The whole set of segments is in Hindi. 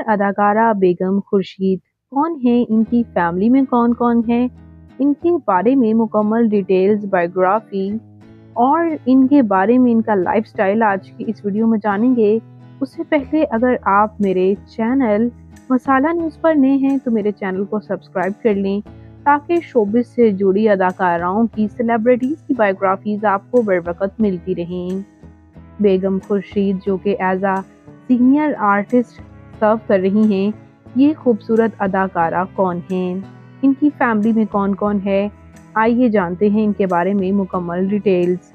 अदाकारा बेगम खुर्शीद कौन है, इनकी फैमिली में कौन-कौन है, इनके बारे में मुकम्मल डिटेल्स, बायोग्राफी और इनके बारे में इनका लाइफस्टाइल आज की इस वीडियो में जानेंगे। उससे पहले अगर आप मेरे चैनल मसाला न्यूज़ पर नए हैं तो मेरे चैनल को सब्सक्राइब कर लें ताकि शोबिस से जुड़ी अदाकाराओं की, सेलिब्रिटीज़ की बायोग्राफीज आपको बर वक्त मिलती रहें। बेगम खुर्शीद जो कि एज आ सीनियर आर्टिस्ट सर्व कर रही हैं, ये खूबसूरत अदाकारा कौन हैं, इनकी फैमिली में कौन कौन है, आइए जानते हैं इनके बारे में मुकम्मल डिटेल्स।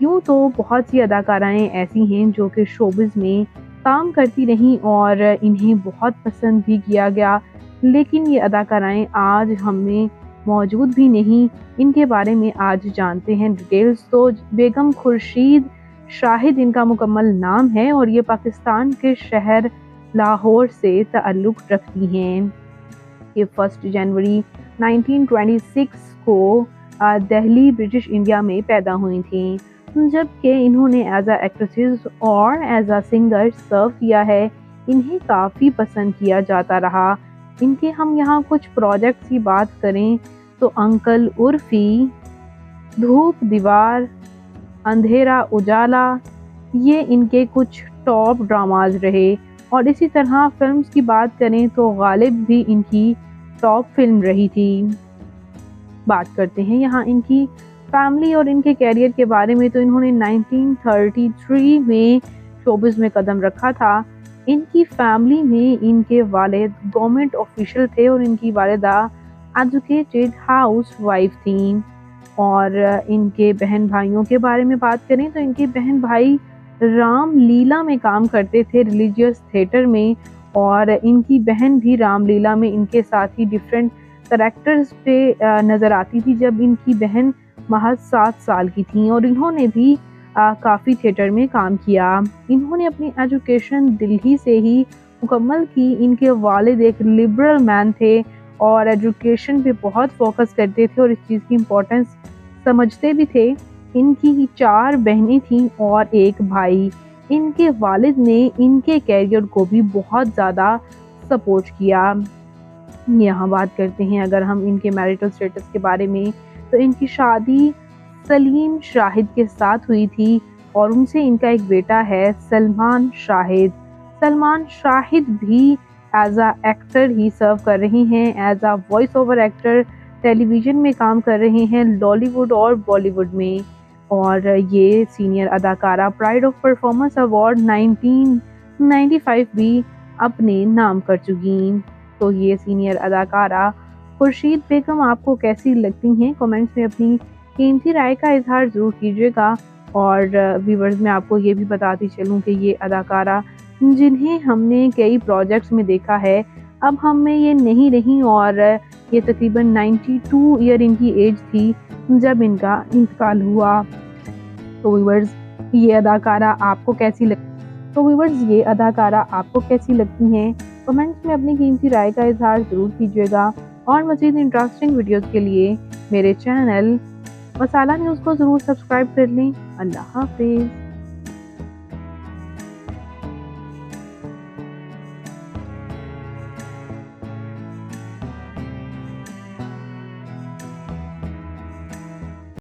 यूँ तो बहुत सी अदाकाराएं ऐसी हैं जो कि शोबिज़ में काम करती रहीं और इन्हें बहुत पसंद भी किया गया, लेकिन ये अदाकाराएं आज हमें मौजूद भी नहीं। इनके बारे में आज जानते हैं डिटेल्स। तो बेगम खुर्शीद शाहिद इनका मुकम्मल नाम है और ये पाकिस्तान के शहर लाहौर से ताल्लुक़ रखती हैं। ये 1 जनवरी 1926 को दिल्ली, ब्रिटिश इंडिया में पैदा हुई थीं, जबकि इन्होंने एज आ एक्ट्रेसेस और एज आ सिंगर सर्व किया है। इन्हें काफ़ी पसंद किया जाता रहा। इनके हम यहाँ कुछ प्रोजेक्ट्स की बात करें तो अंकल उर्फी, धूप दीवार, अंधेरा उजाला, ये इनके कुछ टॉप ड्रामाज रहे। और इसी तरह फिल्म्स की बात करें तो गालिब भी इनकी टॉप फिल्म रही थी। बात करते हैं यहाँ इनकी फैमिली और इनके कैरियर के बारे में, तो इन्होंने 1933 में शोबिज़ में कदम रखा था। इनकी फैमिली में इनके वालिद गवर्नमेंट ऑफिशियल थे और इनकी वालिदा एजुकेटेड हाउस वाइफ थी। और इनके बहन भाइयों के बारे में बात करें तो इनके बहन भाई रामलीला में काम करते थे, रिलीजियस थिएटर में, और इनकी बहन भी रामलीला में इनके साथ ही डिफरेंट करैक्टर्स पे नज़र आती थी जब इनकी बहन महज 7 साल की थी। और इन्होंने भी काफ़ी थिएटर में काम किया। इन्होंने अपनी एजुकेशन दिल्ली से ही मुकम्मल की। इनके वालिद एक लिबरल मैन थे और एजुकेशन पे बहुत फोकस करते थे और इस चीज़ की इम्पोर्टेंस समझते भी थे। इनकी 4 बहनें थीं और एक भाई। इनके वालिद ने इनके कैरियर को भी बहुत ज़्यादा सपोर्ट किया। यहाँ बात करते हैं अगर हम इनके मैरिटल स्टेटस के बारे में, तो इनकी शादी सलीम शाहिद के साथ हुई थी और उनसे इनका एक बेटा है सलमान शाहिद। सलमान शाहिद भी एज आ एक्टर ही सर्व कर रही हैं, एज आ वॉइस ओवर एक्टर टेलीविज़न में काम कर रहे हैं, लॉलीवुड और बॉलीवुड में। और ये सीनियर अदाकारा प्राइड ऑफ परफॉर्मेंस अवार्ड 1995 भी अपने नाम कर चुकी। तो ये सीनियर अदाकारा खुर्शीद बेगम आपको कैसी लगती हैं, कमेंट्स में अपनी कीमती राय का इजहार ज़रूर कीजिएगा। और व्यूअर्स मैं आपको ये भी बताती चलूँ कि ये अदाकारा जिन्हें हमने कई प्रोजेक्ट्स में देखा है, अब हम में ये नहीं रही और ये तकरीबन 92 ईयर इनकी एज थी जब इनका इंतकाल हुआ। तो व्यूअर्स ये अदाकारा आपको कैसी लगती हैं, कमेंट्स में अपनी कीमती राय का इजहार ज़रूर कीजिएगा। और मज़ीद इंटरेस्टिंग वीडियोज़ के लिए मेरे चैनल मसाला न्यूज़ को ज़रूर सब्सक्राइब कर लें। अल्लाह हाफिज़।